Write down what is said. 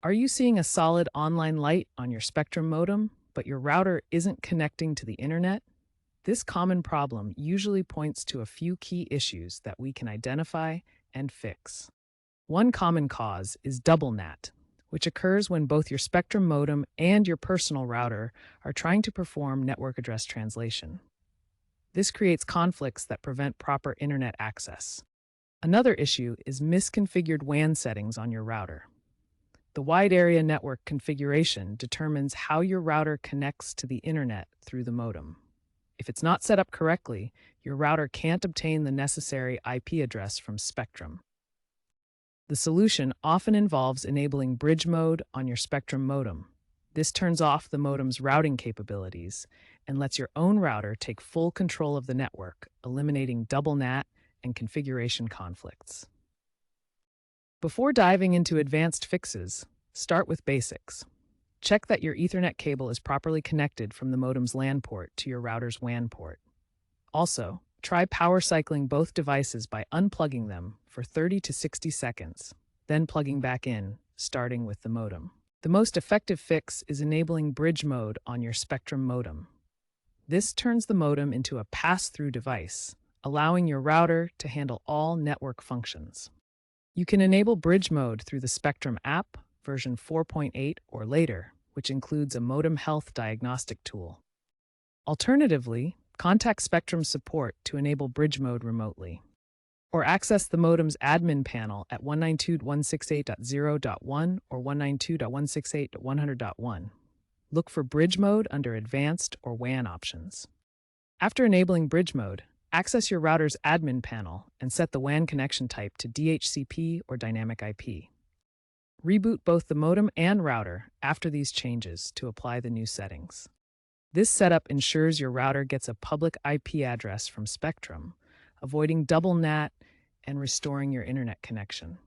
Are you seeing a solid online light on your Spectrum modem, but your router isn't connecting to the internet? This common problem usually points to a few key issues that we can identify and fix. One common cause is double NAT, which occurs when both your Spectrum modem and your personal router are trying to perform network address translation. This creates conflicts that prevent proper internet access. Another issue is misconfigured WAN settings on your router. The wide area network configuration determines how your router connects to the internet through the modem. If it's not set up correctly, your router can't obtain the necessary IP address from Spectrum. The solution often involves enabling bridge mode on your Spectrum modem. This turns off the modem's routing capabilities and lets your own router take full control of the network, eliminating double NAT and configuration conflicts. Before diving into advanced fixes, start with basics. Check that your Ethernet cable is properly connected from the modem's LAN port to your router's WAN port. Also, try power cycling both devices by unplugging them for 30 to 60 seconds, then plugging back in, starting with the modem. The most effective fix is enabling bridge mode on your Spectrum modem. This turns the modem into a pass-through device, allowing your router to handle all network functions. You can enable bridge mode through the Spectrum app, version 4.8 or later, which includes a modem health diagnostic tool. Alternatively, contact Spectrum support to enable bridge mode remotely, or access the modem's admin panel at 192.168.0.1 or 192.168.100.1. Look for bridge mode under Advanced or WAN options. After enabling bridge mode, access your router's admin panel and set the WAN connection type to DHCP or dynamic IP. Reboot both the modem and router after these changes to apply the new settings. This setup ensures your router gets a public IP address from Spectrum, avoiding double NAT and restoring your internet connection.